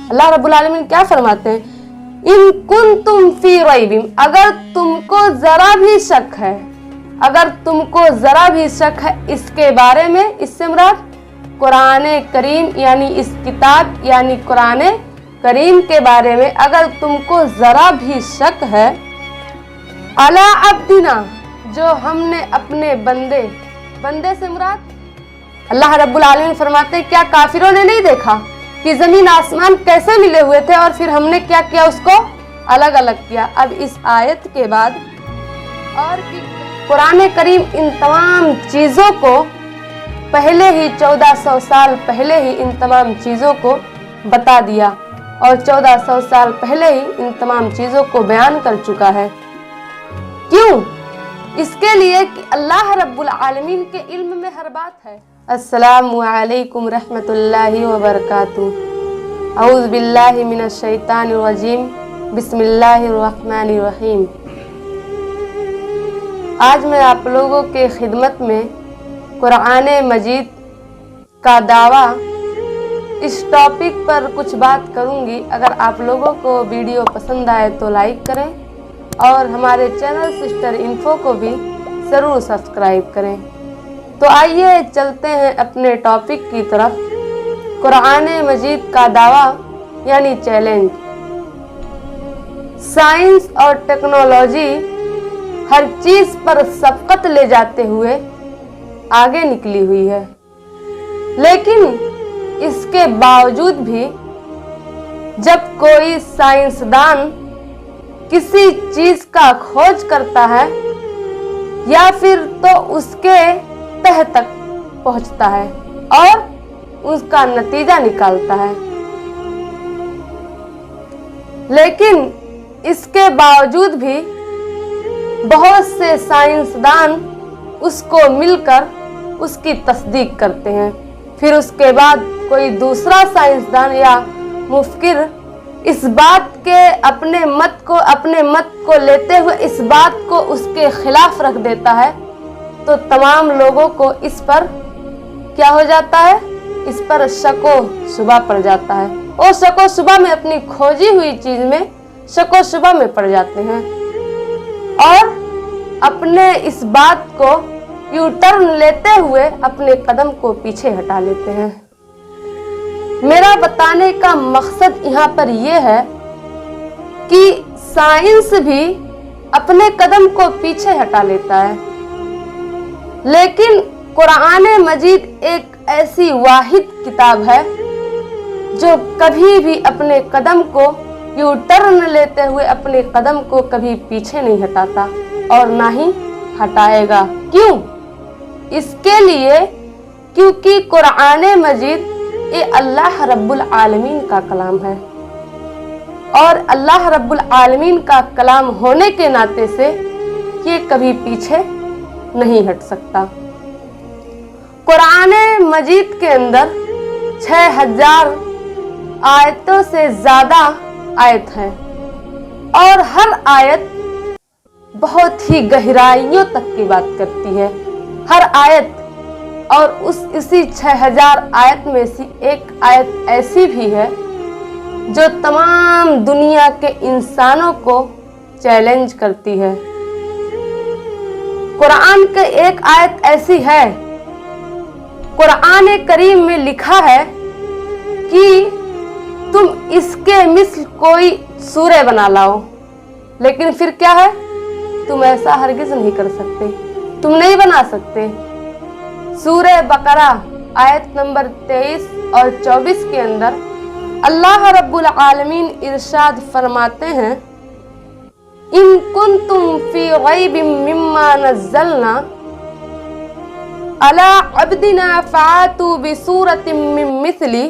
अल्लाह रब्बुल आलमीन क्या फरमाते हैं, इन कुंतुम फी रैबिम, अगर तुमको जरा भी शक है, अगर तुमको जरा भी शक है इसके बारे में, इससे मुराद कुरान करीम यानी इस किताब यानी कुरान करीम के बारे में अगर तुमको जरा भी शक है, अला अब्दिना, जो हमने अपने बंदे, बंदे से मुराद अल्लाह रब्बुल आलमीन फरमाते हैं क्या काफिरों ने नहीं देखा कि जमीन आसमान कैसे मिले हुए थे और फिर हमने क्या किया, उसको अलग अलग किया। अब इस आयत के बाद और भी कुरान करीम इन तमाम चीज़ों को पहले ही 1400 साल पहले ही इन तमाम चीज़ों को बता दिया और 1400 साल पहले ही इन तमाम चीज़ों को बयान कर चुका है। क्यों? इसके लिए कि अल्लाह रब्बुल आलमीन के इल्म में हर बात है। अस्सलामु अलैकुम रहमतुल्लाहि व बरकातुहू। औज़ु बिल्लाहि मिनश शैतानिर रजीम। बिस्मिल्लाहिर रहमानिर रहीम। आज मैं आप लोगों के खिदमत में कुरान मजीद का दावा इस टॉपिक पर कुछ बात करूंगी। अगर आप लोगों को वीडियो पसंद आए तो लाइक करें और हमारे चैनल सिस्टर इन्फो को भी ज़रूर सब्सक्राइब करें। तो आइए चलते हैं अपने टॉपिक की तरफ। कुरान मजीद का दावा यानी चैलेंज। साइंस और टेक्नोलॉजी हर चीज़ पर सबकत ले जाते हुए आगे निकली हुई है, लेकिन इसके बावजूद भी जब कोई साइंसदान किसी चीज़ का खोज करता है या फिर तो उसके तह तक पहुंचता है और उसका नतीजा निकालता है, लेकिन इसके बावजूद भी बहुत से साइंसदान उसको मिलकर उसकी तस्दीक करते हैं। फिर उसके बाद कोई दूसरा साइंसदान या मुफक्किर इस बात के अपने मत को लेते हुए इस बात को उसके खिलाफ रख देता है, तो तमाम लोगों को इस पर क्या हो जाता है, इस पर शको शुबा पड़ जाता है। और शको शुबा में अपनी खोजी हुई चीज में शको शुबा में पड़ जाते हैं और अपने इस बात को यू टर्न लेते हुए अपने कदम को पीछे हटा लेते हैं। मेरा बताने का मकसद यहाँ पर यह है कि साइंस भी अपने कदम को पीछे हटा लेता है, लेकिन कुरान मजीद एक ऐसी वाहिद किताब है जो कभी भी अपने कदम को यू टर्न लेते हुए अपने कदम को कभी पीछे नहीं हटाता और ना ही हटाएगा। क्यों? इसके लिए क्योंकि कुरान मजीद ये अल्लाह रब्बुल आलमीन का कलाम है और अल्लाह रब्बुल आलमीन का कलाम होने के नाते से ये कभी पीछे नहीं हट सकता। कुरान मजीद के अंदर 6000 आयतों से ज़्यादा आयत है और हर आयत बहुत ही गहराइयों तक की बात करती है। हर आयत और इसी 6000 आयत में से एक आयत ऐसी भी है जो तमाम दुनिया के इंसानों को चैलेंज करती है। कुरान के एक आयत ऐसी है, कुरान करीम में लिखा है कि तुम इसके मिस्ल कोई सूरह बना लाओ, लेकिन फिर क्या है, तुम ऐसा हरगिज नहीं कर सकते, तुम नहीं बना सकते। सूरह बकरा आयत नंबर 23 और 24 के अंदर अल्लाह रब्बुल आलमीन इरशाद फरमाते हैं, इन कुंतुम फी गैबिम मिम्मा नज़्ज़लना अला अब्दिना फ़ातू बिसूरतिम मिन मिस्ली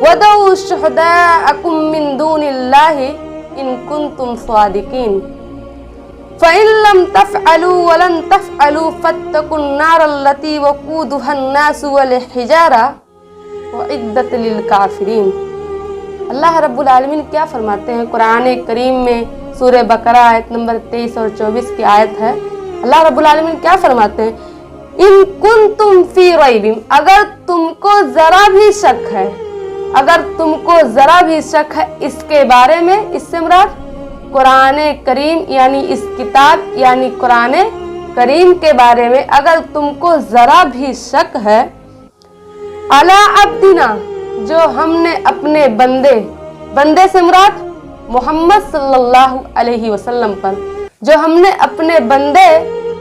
वदऊ शुहदाअकुम मिन दूनिल्लाहि इन कुंतुम सादिकीन फ़इन लम तफ़अलू वलन तफ़अलू फ़त्तकुन नारल्लती वक़ूदुहन्नासु वल हिजारा उइद्दत लिल काफ़िरीन। अल्लाह रब्बुल आलमीन क्या फरमाते हैं कुरान करीम में, सूरह बकरा आयत नंबर 23 और 24 की आयत है। अल्लाह रब्बुल आलमीन क्या फरमाते हैं, इन कुंतुम फी रैबिम, अगर तुमको जरा भी शक है, अगर तुमको जरा भी शक है इसके बारे में, इससे मुराद कुरान करीम यानी इस किताब यानी कुरान करीम के बारे में अगर तुमको जरा भी शक है, अला अब्दिना, जो हमने अपने बंदे से मुराद मोहम्मद सल्लल्लाहु अलैहि वसल्लम पर, जो हमने अपने बंदे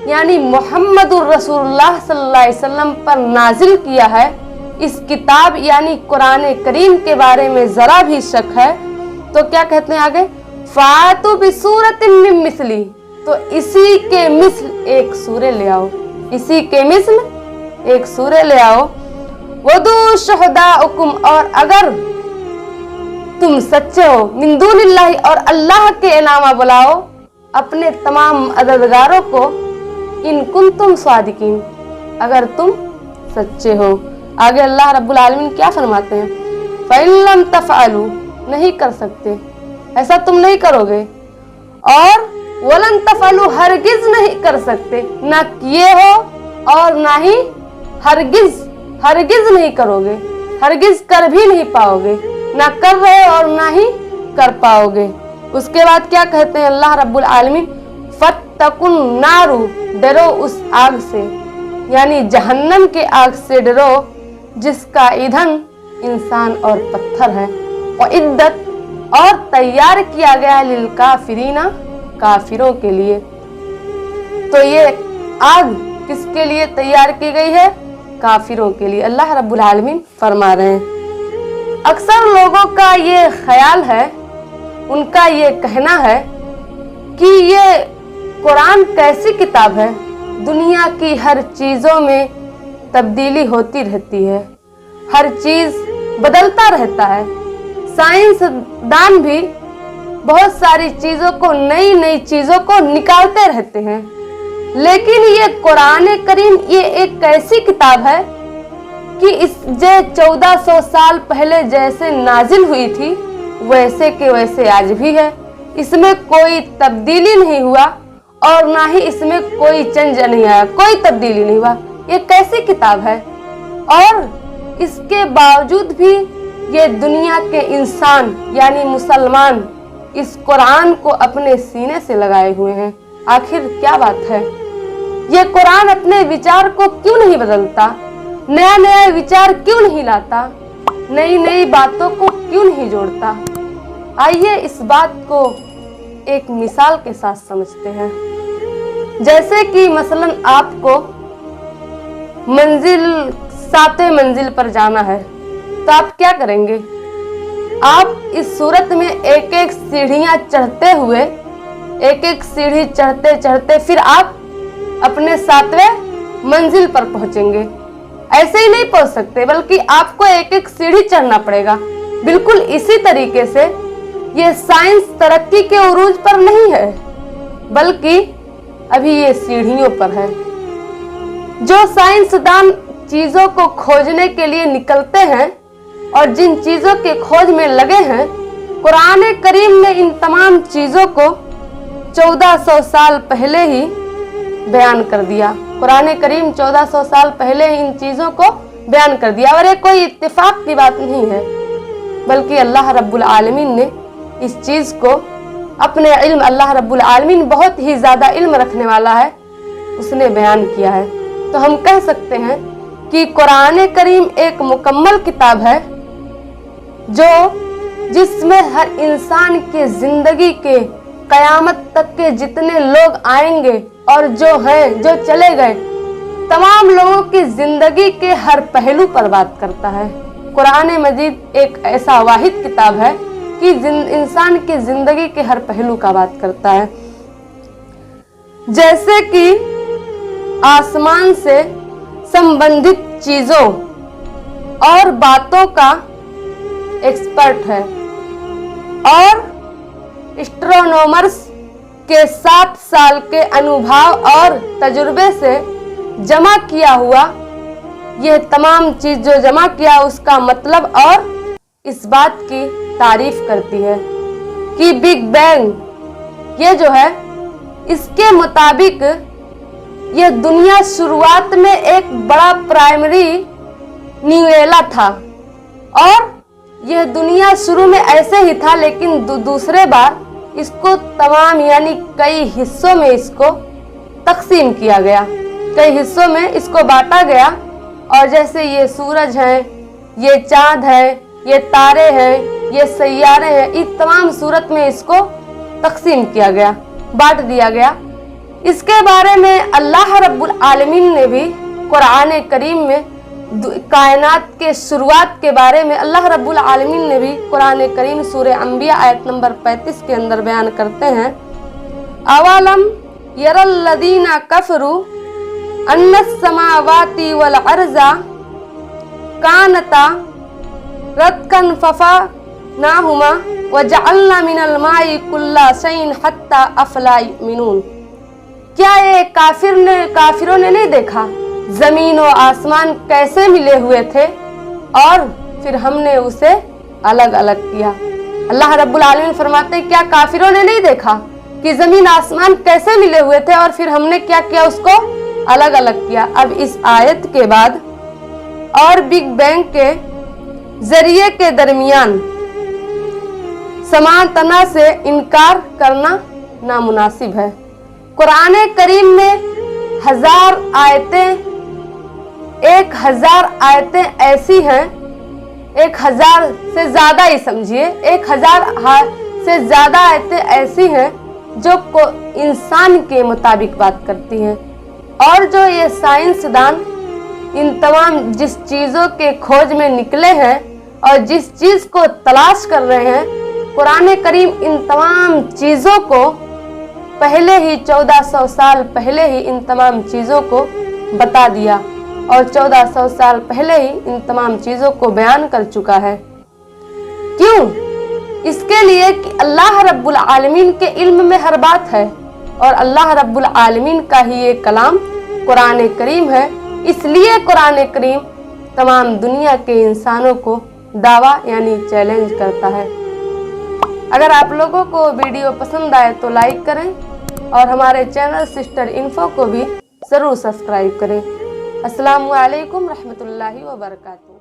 यानी मोहम्मदुर रसूलुल्लाह सल्लल्लाहु अलैहि वसल्लम पर नाजिल किया है, इस किताब यानी कुरान करीम के बारे में जरा भी शक है, तो क्या कहते हैं आगे, फातु बिसूरतिन मिन मिस्ली, तो इसी के मिस्ल एक सूरे ले आओ, इसी के मिस्ल एक सूरे ले आओ। वदू शुहदाउकुम, और अगर तुम सच्चे हो, मिन दूनिल्लाहि, और अल्लाह के अलावा बुलाओ अपने तमाम मददगारों को, इन कुंतुम सादिकीन, अगर तुम सच्चे हो। आगे अल्लाह रब्बुल आलमीन क्या फरमाते हैं, फ़इल्लम तफ़अलू, नहीं कर सकते, ऐसा तुम नहीं करोगे, और वलन तफ़अलू, हरगिज नहीं कर सकते, ना किए हो और ना ही हरगिज नहीं करोगे, हरगिज कर भी नहीं पाओगे, ना कर रहे और ना ही कर पाओगे। उसके बाद क्या कहते हैं अल्लाह रब्बुल आलमीन, फत्तकुन नारू, डरो उस आग से, यानी जहन्नम के आग से डरो जिसका ईंधन इंसान और पत्थर है, और इद्दत, और तैयार किया गया है लिल काफिरीना, काफिरों के लिए। तो ये आग किसके लिए तैयार की गई है, काफिरों के लिए, अल्लाह रब्बुल आलमीन फरमा रहे हैं। अक्सर लोगों का ये ख्याल है, उनका ये कहना है कि ये कुरान कैसी किताब है, दुनिया की हर चीज़ों में तब्दीली होती रहती है, हर चीज़ बदलता रहता है, साइंसदान भी बहुत सारी चीज़ों को, नई नई चीज़ों को निकालते रहते हैं, लेकिन ये कुरान करीम ये एक ऐसी किताब है कि इस जो 1400 साल पहले जैसे नाजिल हुई थी वैसे के वैसे आज भी है, इसमें कोई तब्दीली नहीं हुआ और ना ही इसमें कोई चेंज नहीं आया, कोई तब्दीली नहीं हुआ। ये कैसी किताब है, और इसके बावजूद भी ये दुनिया के इंसान यानी मुसलमान इस कुरान को अपने सीने से लगाए हुए हैं। आखिर क्या बात है, ये कुरान अपने विचार को क्यों नहीं बदलता, नया नया विचार क्यों नहीं लाता, नई नई बातों को क्यों नहीं जोड़ता। आइए इस बात को एक मिसाल के साथ समझते हैं। जैसे कि मसलन आपको मंजिल 7वें मंजिल पर जाना है, तो आप क्या करेंगे, आप इस सूरत में एक एक सीढ़ियां चढ़ते हुए, एक एक सीढ़ी चढ़ते चढ़ते फिर आप अपने 7वें मंजिल पर पहुंचेंगे। ऐसे ही नहीं पहुंच सकते, बल्कि आपको एक एक सीढ़ी चढ़ना पड़ेगा। बिल्कुल इसी तरीके से ये साइंस तरक्की के उरूज पर नहीं है, बल्कि अभी ये सीढ़ियों पर है। जो साइंसदान चीजों को खोजने के लिए निकलते हैं और जिन चीजों के खोज में लगे हैं, कुरान करीम ने इन तमाम चीजों को 1400 साल पहले ही बयान कर दिया। कुरान करीम 1400 साल पहले ही इन चीजों को बयान कर दिया, और ये कोई इत्तेफाक की बात नहीं है, बल्कि अल्लाह रब्बुल आलमीन ने इस चीज को अपने इल्म, अल्लाह रब्बुल आलमीन बहुत ही ज्यादा इल्म रखने वाला है, उसने बयान किया है। तो हम कह सकते हैं कि कुरान करीम एक मुकम्मल किताब है, जिसमें हर इंसान के जिंदगी के कयामत तक के जितने लोग आएंगे और जो हैं, जो चले गए, तमाम लोगों की जिंदगी के हर पहलू पर बात करता है। कुरान मजीद एक ऐसा वाहिद किताब है कि इंसान की जिंदगी के हर पहलू का बात करता है। जैसे कि आसमान से संबंधित चीजों और बातों का एक्सपर्ट है, और एस्ट्रोनॉमर्स के 7 साल के अनुभव और तजुर्बे से जमा किया हुआ यह तमाम चीज जो जमा किया उसका मतलब और इस बात की तारीफ करती है कि बिग बैंग ये जो है, इसके मुताबिक यह दुनिया शुरुआत में एक बड़ा प्राइमरी न्यूएला था, और यह दुनिया शुरू में ऐसे ही था, लेकिन दूसरे बार इसको तमाम यानी कई हिस्सों में इसको तकसीम किया गया, कई हिस्सों में इसको बांटा गया। और जैसे ये सूरज है, ये चांद है, ये तारे हैं, ये सैयारे हैं, इस तमाम सूरत में इसको तकसीम किया गया, बांट दिया गया। इसके बारे में अल्लाह रब्बुल आलमीन ने भी कुरान करीम में कायनात के शुरुआत के बारे में अल्लाह रब्बुल आलमीन ने भी कुरान करीम सूरह अंबिया आयत नंबर 35 के अंदर बयान करते हैं, अवलम यरल्लदीना कफरू अन्नस समावाति वल अर्ज़ा कानता रत्कन फफनाहुमा वजअलना मिनल माई कुल्ला शैइन हत्ता अफला युमिनून। क्या ये काफिरों ने नहीं देखा जमीन और आसमान कैसे मिले हुए थे और फिर हमने उसे अलग अलग किया। अल्लाह रब्बुल आलमीन फरमाते हैं, क्या काफिरों ने नहीं देखा कि जमीन आसमान कैसे मिले हुए थे और फिर हमने क्या किया, उसको अलग अलग किया। अब इस आयत के बाद और बिग बैंग के जरिए के दरमियान समानता से इनकार करना नामुनासिब है। कुरान करीम में 1000 आयतें ऐसी हैं, 1000 से ज्यादा ही समझिए, 1000 से ज्यादा आयतें ऐसी हैं जो इंसान के मुताबिक बात करती हैं। और जो ये साइंसदान इन तमाम जिस चीज़ों के खोज में निकले हैं और जिस चीज़ को तलाश कर रहे हैं, कुरान करीम इन तमाम चीज़ों को पहले ही 1400 साल पहले ही इन तमाम चीज़ों को बता दिया और 1400 साल पहले ही इन तमाम चीज़ों को बयान कर चुका है। क्यों? इसके लिए कि अल्लाह रब्बुल आलमीन के इल्म में हर बात है और अल्लाह रब्बुल आलमीन का ही ये कलाम कुरान करीम है। इसलिए कुरान करीम तमाम दुनिया के इंसानों को दावा यानी चैलेंज करता है। अगर आप लोगों को वीडियो पसंद आए तो लाइक करें और हमारे चैनल सिस्टर इन्फो को भी ज़रूर सब्सक्राइब करें। अस्सलामु अलैकुम रहमतुल्लाहि व बरकातुहू।